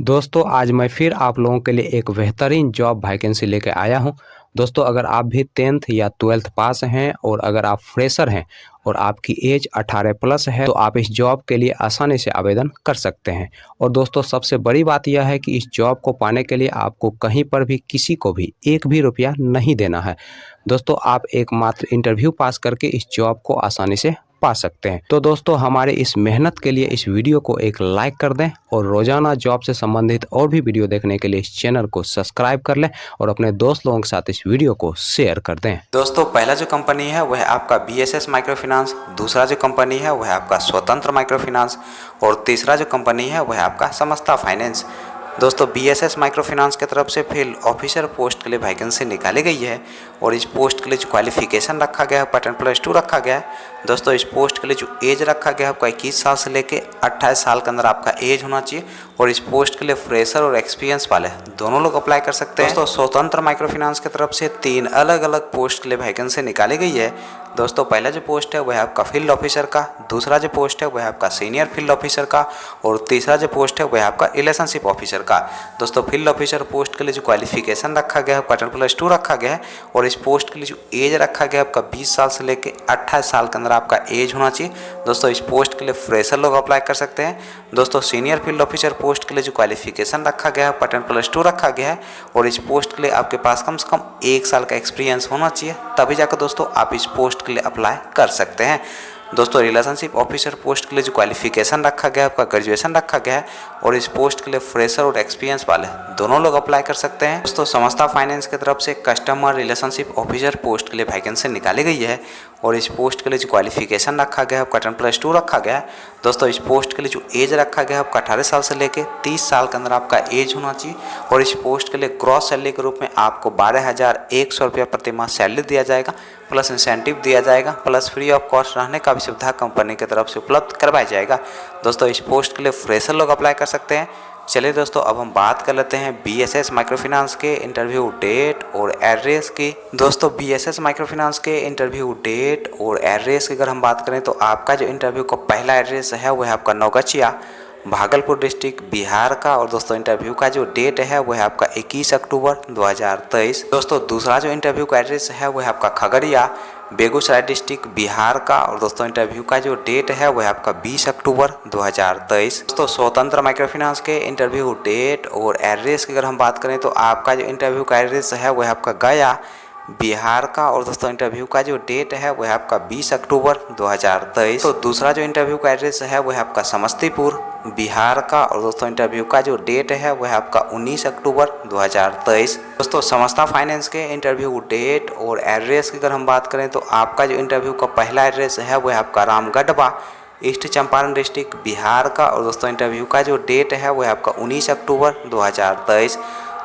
दोस्तों आज मैं फिर आप लोगों के लिए एक बेहतरीन जॉब वैकेंसी लेके आया हूं। दोस्तों अगर आप भी 10th या 12th पास हैं और अगर आप फ्रेशर हैं और आपकी एज 18 प्लस है तो आप इस जॉब के लिए आसानी से आवेदन कर सकते हैं। और दोस्तों सबसे बड़ी बात यह है कि इस जॉब को पाने के लिए आपको कहीं पर भी किसी को भी एक भी रुपया नहीं देना है। दोस्तों आप एकमात्र इंटरव्यू पास करके इस जॉब को आसानी से पा सकते हैं। तो दोस्तों हमारे इस मेहनत के लिए इस वीडियो को एक लाइक कर दें और रोजाना जॉब से संबंधित और भी वीडियो देखने के लिए इस चैनल को सब्सक्राइब कर लें और अपने दोस्त लोगों के साथ इस वीडियो को शेयर कर दें। दोस्तों पहला जो कंपनी है वह आपका BSS माइक्रो फाइनेंस, दूसरा जो कंपनी है वह आपका स्वतंत्र माइक्रो फाइनेंस और तीसरा जो कंपनी है वह आपका समस्ता फाइनेंस। दोस्तों BSS माइक्रो फाइनेंस की तरफ से फील्ड ऑफिसर पोस्ट के लिए वैकेंसी निकाली गई है और इस पोस्ट के लिए जो क्वालिफिकेशन रखा गया है 10+2 रखा गया है। दोस्तों इस पोस्ट के लिए जो एज रखा गया है आपका 21 साल से लेके 28 साल के अंदर आपका एज होना चाहिए और इस पोस्ट के लिए फ्रेशर और एक्सपीरियंस वाले दोनों लोग अप्लाई कर सकते हैं। दोस्तों स्वतंत्र माइक्रो फाइनेंस की तरफ से 3 अलग अलग पोस्ट के लिए वैकेंसी निकाली गई है। दोस्तों पहला जो पोस्ट है वह आपका फील्ड ऑफिसर का, दूसरा जो पोस्ट है वह आपका सीनियर फील्ड ऑफिसर का और तीसरा जो पोस्ट है वह आपका रिलेशनशिप ऑफिसर का। दोस्तों फील्ड ऑफिसर पोस्ट के लिए जो क्वालिफिकेशन रखा गया है 10+2 रखा गया है और इस पोस्ट के लिए जो एज रखा गया है आपका 20 साल से लेकर 28 साल के अंदर आपका एज होना चाहिए। दोस्तों इस पोस्ट के लिए फ्रेशर लोग अप्लाई कर सकते हैं। दोस्तों सीनियर फील्ड ऑफिसर पोस्ट के लिए जो क्वालिफिकेशन रखा गया है 10+2 रखा गया है और इस पोस्ट के लिए आपके पास कम से कम 1 साल का एक्सपीरियंस होना चाहिए, तभी जाकर दोस्तों आप इस पोस्ट के लिए अप्लाई कर सकते हैं। दोस्तों रिलेशनशिप ऑफिसर पोस्ट के लिए जो क्वालिफिकेशन रखा गया है आपका ग्रेजुएशन रखा गया है और इस पोस्ट के लिए फ्रेशर और एक्सपीरियंस वाले दोनों लोग अप्लाई कर सकते हैं। दोस्तों समस्ता फाइनेंस की तरफ से कस्टमर रिलेशनशिप ऑफिसर पोस्ट के लिए वैकेंसी निकाली गई है और इस पोस्ट के लिए जो क्वालिफिकेशन रखा गया है आपका 10+2 रखा गया है। दोस्तों इस पोस्ट के लिए जो एज रखा गया है आपका 18 साल से लेकर 30 साल के अंदर आपका एज होना चाहिए और इस पोस्ट के लिए ग्रॉस सैलरी के रूप में आपको 12,100 रुपया प्रति माह सैलरी दिया जाएगा, प्लस इंसेंटिव दिया जाएगा, प्लस फ्री ऑफ कॉस्ट रहने का भी सुविधा कंपनी की तरफ से उपलब्ध करवाया जाएगा। दोस्तों इस पोस्ट के लिए फ्रेशर लोग अप्लाई कर सकते हैं। चलिए दोस्तों अब हम बात कर लेते हैं BSS माइक्रो फाइनेंस के इंटरव्यू डेट और एड्रेस की। दोस्तों BSS माइक्रो फाइनेंस के इंटरव्यू डेट और एड्रेस की अगर हम बात करें तो आपका जो इंटरव्यू का पहला एड्रेस है वह आपका नौगछिया भागलपुर डिस्ट्रिक्ट बिहार का और दोस्तों इंटरव्यू का जो डेट है वह आपका 21 अक्टूबर 2023। दोस्तों दूसरा जो इंटरव्यू का एड्रेस है वह आपका खगड़िया बेगूसराय डिस्ट्रिक्ट बिहार का और दोस्तों इंटरव्यू का जो डेट है वह आपका 20 अक्टूबर 2023। दोस्तों स्वतंत्र माइक्रो फाइनेंस के इंटरव्यू डेट और एड्रेस की अगर हम बात करें तो आपका जो इंटरव्यू का एड्रेस है वह आपका गया बिहार का और दोस्तों इंटरव्यू का जो डेट है वह आपका 20 अक्टूबर 2023। तो दूसरा जो इंटरव्यू का एड्रेस है वह आपका समस्तीपुर बिहार का और दोस्तों इंटरव्यू का जो डेट है वह आपका 19 अक्टूबर 2023। दोस्तों समस्ता फाइनेंस के इंटरव्यू डेट और एड्रेस की अगर हम बात करें तो आपका जो इंटरव्यू का पहला एड्रेस है वह आपका रामगढ़वा ईस्ट चंपारण डिस्ट्रिक्ट बिहार का और दोस्तों इंटरव्यू का जो डेट है वह आपका 19 अक्टूबर 2023।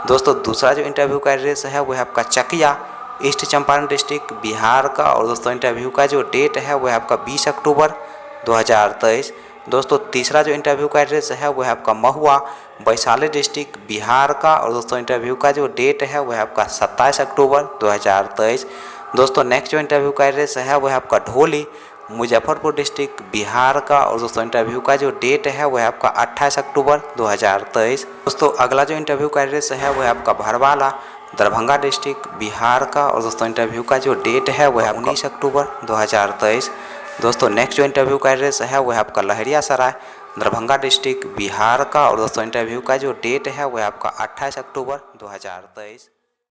दोस्तों दूसरा जो इंटरव्यू का एड्रेस है वह आपका चकिया ईस्ट चंपारण डिस्ट्रिक्ट बिहार का और दोस्तों इंटरव्यू का जो डेट है वह आपका 20 अक्टूबर 2023। दोस्तों तीसरा जो इंटरव्यू का एड्रेस है वह आपका महुआ वैशाली डिस्ट्रिक्ट बिहार का और दोस्तों इंटरव्यू का जो डेट है वह आपका 27 अक्टूबर 2023। दोस्तों नेक्स्ट जो इंटरव्यू का एड्रेस है वह आपका ढोली मुजफ्फरपुर डिस्ट्रिक्ट बिहार का और दोस्तों इंटरव्यू का जो डेट है वह आपका 28 अक्टूबर 2023। दोस्तों अगला जो इंटरव्यू का एड्रेस है वह आपका भरवाला दरभंगा डिस्ट्रिक्ट बिहार का और दोस्तों इंटरव्यू का जो डेट है वह 19 अक्टूबर 2023। दोस्तों नेक्स्ट जो इंटरव्यू का एड्रेस है वह आपका लहरियासराय दरभंगा डिस्ट्रिक्ट बिहार का और दोस्तों इंटरव्यू का जो डेट है वह आपका 28 अक्टूबर 2023।